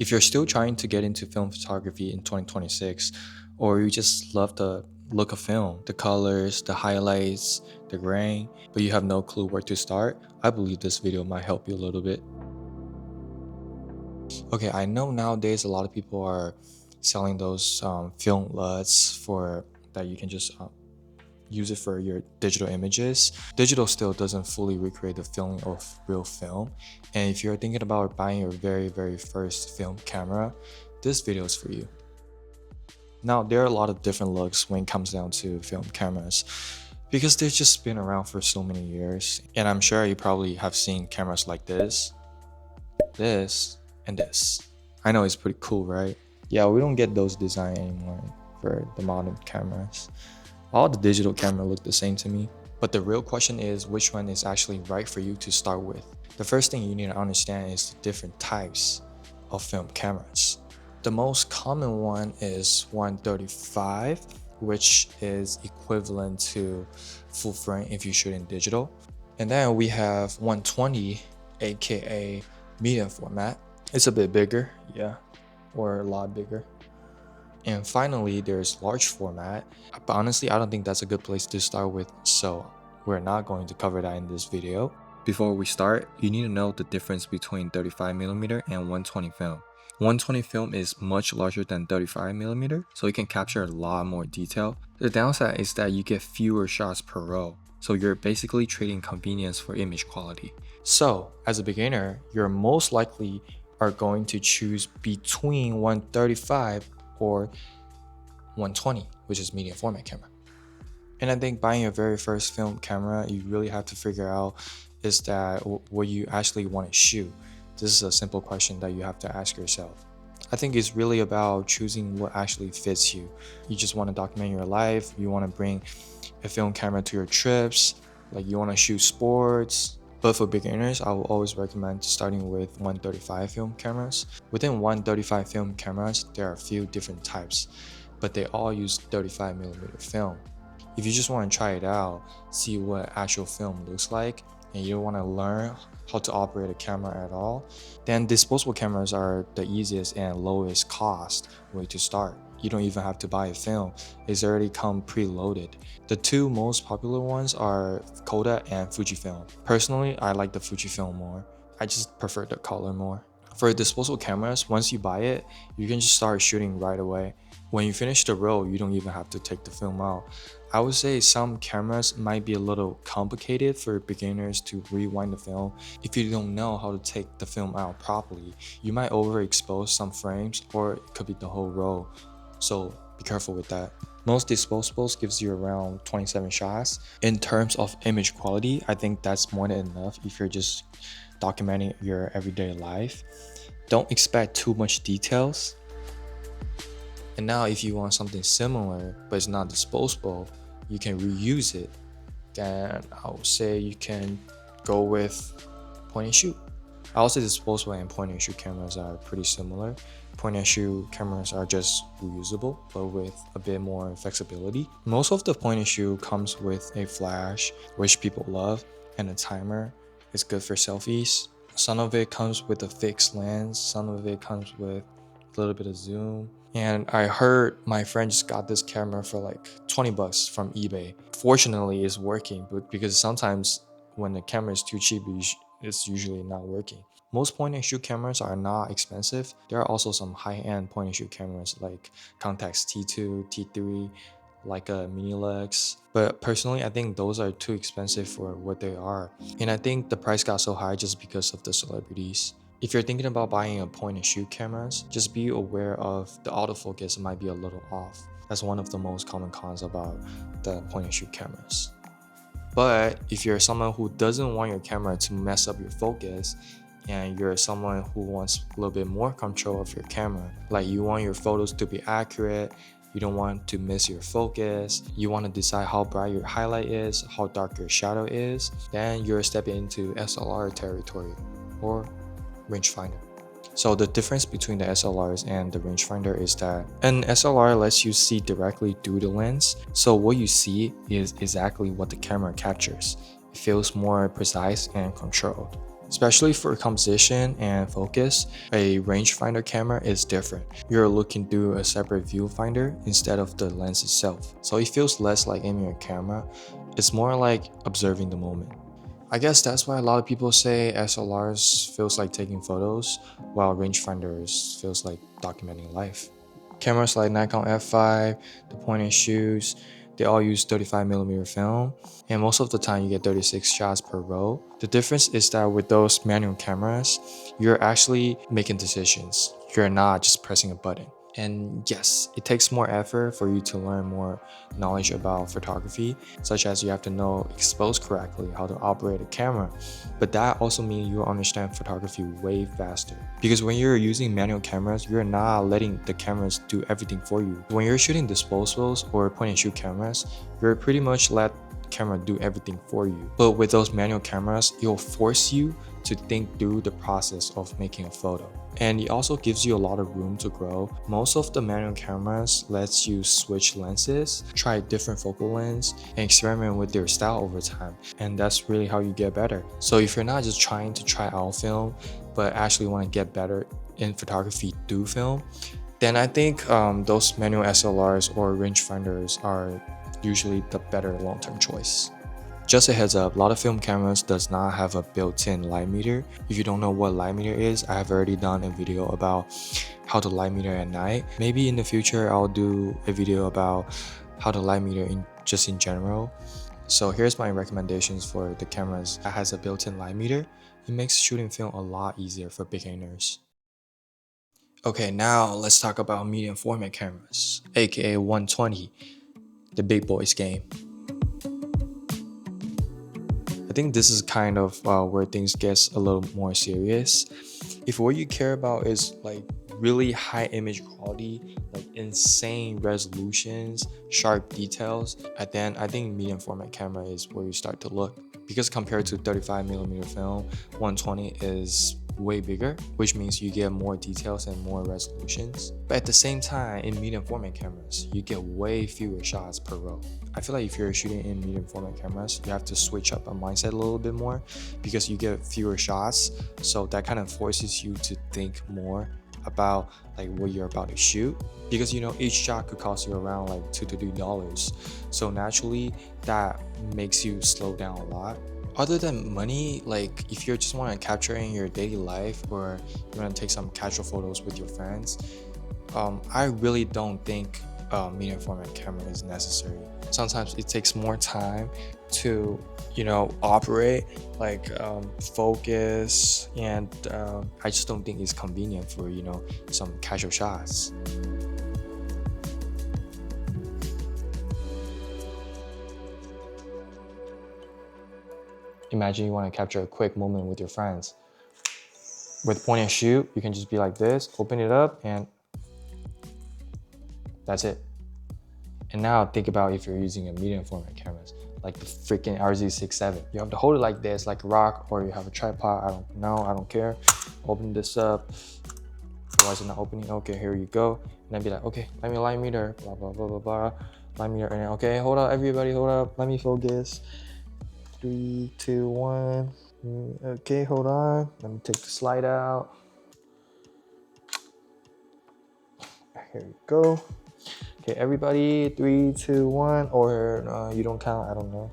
If you're still trying to get into film photography in 2026, or you just love the look of film, the colors, the highlights, the grain, but you have no clue where to start, I believe this video might help you a little bit. Okay, I know nowadays a lot of people are selling those film LUTs for that you can just use it for your digital images. Digital still doesn't fully recreate the feeling of real film. And if you're thinking about buying your very first film camera, this video is for you. Now, there are a lot of different looks when it comes down to film cameras because they've just been around for so many years. And I'm sure you probably have seen cameras like this, and this. I know it's pretty cool, right? Yeah, we don't get those designs anymore for the modern cameras. All the digital cameras look the same to me. But the real question is which one is actually right for you to start with. The first thing you need to understand is the different types of film cameras. The most common one is 135, which is equivalent to full frame if you shoot in digital. And then we have 120, aka medium format. It's a bit bigger, yeah, or a lot bigger. And finally, there's large format, but honestly, I don't think that's a good place to start with, so we're not going to cover that in this video. Before we start, you need to know the difference between 35mm and 120 film. 120 film is much larger than 35mm, so it can capture a lot more detail. The downside is that you get fewer shots per roll, so you're basically trading convenience for image quality. So, as a beginner, you're most likely are going to choose between 135 or 120, which is medium format camera. And I think buying your very first film camera, you really have to figure out is that what you actually want to shoot. This is a simple question that you have to ask yourself. I think it's really about choosing what actually fits you. You just want to document your life, you want to bring a film camera to your trips, like you want to shoot sports. But for beginners, I will always recommend starting with 135 film cameras. Within 135 film cameras, there are a few different types, but they all use 35mm film. If you just want to try it out, see what actual film looks like, and you don't want to learn how to operate a camera at all, then disposable cameras are the easiest and lowest cost way to start. You don't even have to buy a film, it's already come preloaded. The two most popular ones are Kodak and Fujifilm. Personally, I like the Fujifilm more. I just prefer the color more. For disposable cameras, once you buy it, you can just start shooting right away. When you finish the roll, you don't even have to take the film out. I would say some cameras might be a little complicated for beginners to rewind the film. If you don't know how to take the film out properly, you might overexpose some frames, or it could be the whole roll. So be careful with that. Most disposables gives you around 27 shots. In terms of image quality, I think that's more than enough if you're just documenting your everyday life. Don't expect too much details. And now if you want something similar, but it's not disposable, you can reuse it. Then I would say you can go with point and shoot. I would say disposable and point and shoot cameras are pretty similar. Point and shoot cameras are just reusable, but with a bit more flexibility. Most of the point and shoot comes with a flash, which people love, and a timer. It's good for selfies. Some of it comes with a fixed lens, some of it comes with a little bit of zoom. And I heard my friend just got this camera for like 20 bucks from eBay. Fortunately, it's working, but because sometimes when the camera is too cheap, it's usually not working. Most point and shoot cameras are not expensive. There are also some high-end point and shoot cameras like Contax T2, T3, like a Mini-Lex. But personally, I think those are too expensive for what they are. And I think the price got so high just because of the celebrities. If you're thinking about buying a point and shoot cameras, just be aware of the autofocus might be a little off. That's one of the most common cons about the point and shoot cameras. But if you're someone who doesn't want your camera to mess up your focus, and you're someone who wants a little bit more control of your camera, like you want your photos to be accurate, you don't want to miss your focus, you want to decide how bright your highlight is, how dark your shadow is, then you're stepping into SLR territory or rangefinder. So the difference between the SLRs and the rangefinder is that an SLR lets you see directly through the lens, so what you see is exactly what the camera captures. It feels more precise and controlled. Especially for composition and focus, a rangefinder camera is different. You're looking through a separate viewfinder instead of the lens itself. So it feels less like aiming a camera, it's more like observing the moment. I guess that's why a lot of people say SLRs feels like taking photos, while rangefinders feels like documenting life. Cameras like Nikon F5, the point and shoots, they all use 35mm film, and most of the time you get 36 shots per roll. The difference is that with those manual cameras, you're actually making decisions. You're not just pressing a button. And yes, it takes more effort for you to learn more knowledge about photography, such as you have to know expose correctly, how to operate a camera. But that also means you'll understand photography way faster. Because when you're using manual cameras, you're not letting the cameras do everything for you. When you're shooting disposables or point and shoot cameras, you're pretty much let camera do everything for you. But with those manual cameras, it'll force you to think through the process of making a photo. And it also gives you a lot of room to grow. Most of the manual cameras lets you switch lenses, try different focal lengths, and experiment with their style over time. And that's really how you get better. So if you're not just trying to try out film, but actually want to get better in photography through film, then I think those manual SLRs or rangefinders are usually the better long-term choice. Just a heads up, a lot of film cameras does not have a built-in light meter. If you don't know what light meter is, I have already done a video about how to light meter at night. Maybe in the future I'll do a video about how to light meter just in general. So here's my recommendations for the cameras that has a built-in light meter. It makes shooting film a lot easier for beginners. Okay, now let's talk about medium format cameras, aka 120, the big boys game. I think this is kind of where things gets a little more serious. If what you care about is like really high image quality, like insane resolutions, sharp details, then I think medium format camera is where you start to look. Because compared to 35mm film, 120 is way bigger, which means you get more details and more resolutions. But at the same time, in medium format cameras, you get way fewer shots per roll. I feel like if you're shooting in medium format cameras, you have to switch up a mindset a little bit more because you get fewer shots. So that kind of forces you to think more about like what you're about to shoot, because you know each shot could cost you around like $2 to $3. So naturally that makes you slow down a lot. Other than money, like if you just want to capture in your daily life or you want to take some casual photos with your friends, I really don't think medium format camera is necessary. Sometimes it takes more time to, you know, operate, like focus, and I just don't think it's convenient for, you know, some casual shots. Imagine you want to capture a quick moment with your friends. With point and shoot, you can just be like this, open it up, and that's it. And now think about if you're using a medium format cameras, like the freaking RZ67. You have to hold it like this, like a rock, or you have a tripod, I don't know, I don't care. Open this up. Why is it not opening? Okay, here you go. And then be like, okay, let me light meter, blah, blah, blah, blah, blah. Light meter, and then, okay, hold up, everybody, hold up. Let me focus. 3, 2, 1. Okay, hold on. Let me take the slide out. Here we go. Okay, everybody, 3, 2, 1, or you don't count, I don't know.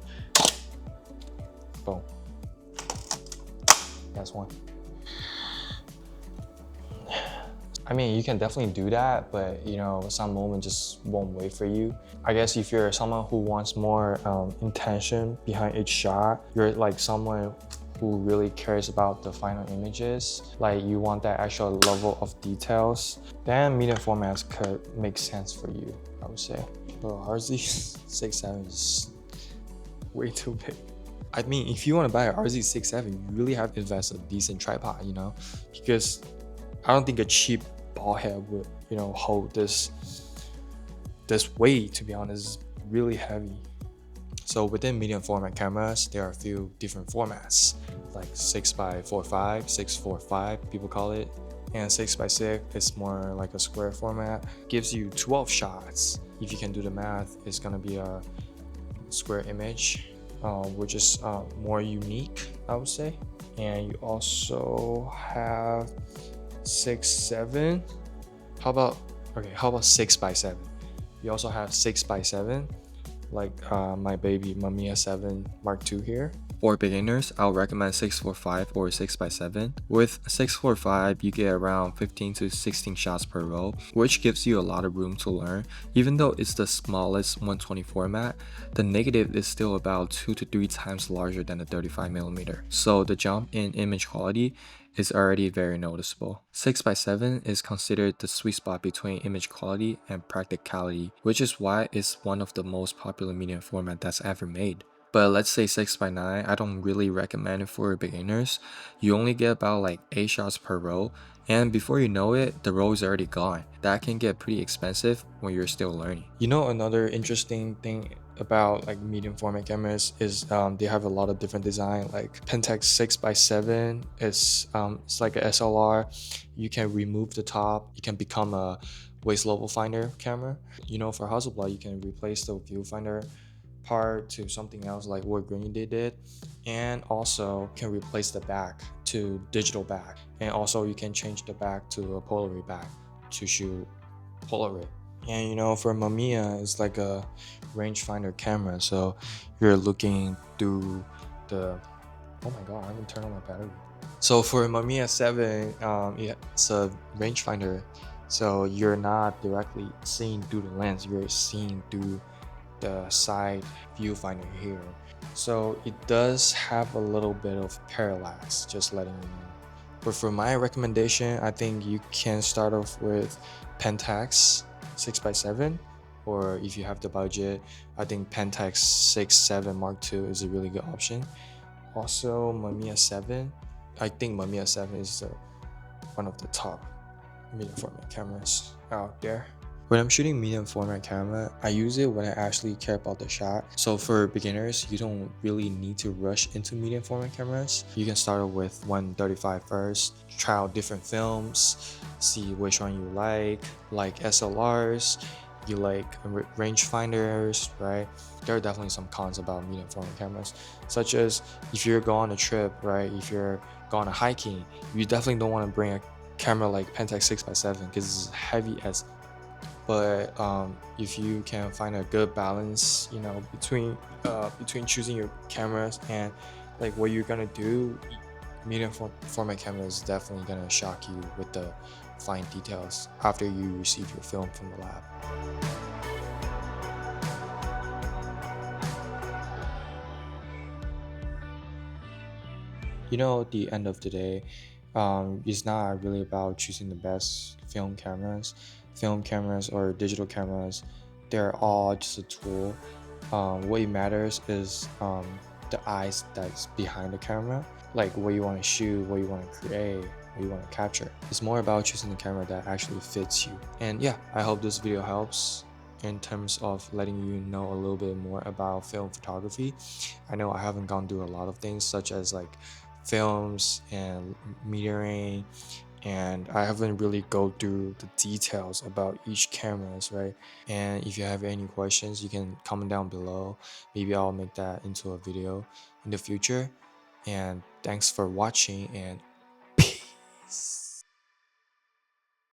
Boom. That's one. I mean, you can definitely do that, but you know, some moment just won't wait for you. I guess if you're someone who wants more intention behind each shot, you're like someone who really cares about the final images, like you want that actual level of details, then medium formats could make sense for you, I would say. But RZ67 is way too big. I mean, if you want to buy an RZ67, you really have to invest a decent tripod, you know, because I don't think a cheap ball head would, you know, hold this weight. To be honest, it's really heavy. So within medium format cameras, there are a few different formats, like 6x45, 645 people call it, and 6x6 is more like a square format. Gives you 12 shots. If you can do the math, it's gonna be a square image, which is more unique, I would say. And you also have 6 7. How about, okay, how about 6x7? You also have 6x7, like my baby Mamiya 7 Mark II here. For beginners, I'll recommend 645 or 6x7. With 645, you get around 15 to 16 shots per roll, which gives you a lot of room to learn. Even though it's the smallest 120 format, the negative is still about 2 to 3 times larger than the 35mm. So the jump in image quality is already very noticeable. 6x7 is considered the sweet spot between image quality and practicality, which is why it's one of the most popular medium format that's ever made. But let's say 6x9, I don't really recommend it for beginners. You only get about like 8 shots per roll, and before you know it, the roll is already gone. That can get pretty expensive when you're still learning. You know, another interesting thing about like medium format cameras is they have a lot of different design. Like Pentax 6x7 is it's like a SLR. You can remove the top, you can become a waist level finder camera. You know, for Hasselblad, you can replace the viewfinder part to something else like what Green did, and also can replace the back to digital back, and also you can change the back to a Polaroid back to shoot Polaroid. And you know, for Mamiya, it's like a rangefinder camera, so you're looking through the, oh my god, I haven't turned on my battery. So for Mamiya 7, yeah, it's a rangefinder, so you're not directly seeing through the lens, you're seeing through the side viewfinder here. So it does have a little bit of parallax, just letting you know. But for my recommendation, I think you can start off with Pentax 6x7, or if you have the budget, I think Pentax 6-7 Mark II is a really good option. Also, Mamiya 7. I think Mamiya 7 is one of the top medium format cameras out there. When I'm shooting medium format camera, I use it when I actually care about the shot. So for beginners, you don't really need to rush into medium format cameras. You can start with 135 first, try out different films, see which one you like SLRs, you like rangefinders, right? There are definitely some cons about medium format cameras, such as if you're going on a trip, right? If you're going on hiking, you definitely don't want to bring a camera like Pentax 6x7 because it's heavy as, but if you can find a good balance, you know, between choosing your cameras and like what you're gonna do, medium format camera is definitely gonna shock you with the fine details after you receive your film from the lab. You know, at the end of the day, it's not really about choosing the best film cameras or digital cameras. They're all just a tool. What matters is the eyes that's behind the camera, like what you want to shoot, what you want to create, what you want to capture. It's more about choosing the camera that actually fits you. And yeah, I hope this video helps in terms of letting you know a little bit more about film photography. I know I haven't gone through a lot of things such as like films and metering, and I haven't really go through the details about each cameras, right? And if you have any questions, you can comment down below. Maybe I'll make that into a video in the future. And thanks for watching, and peace.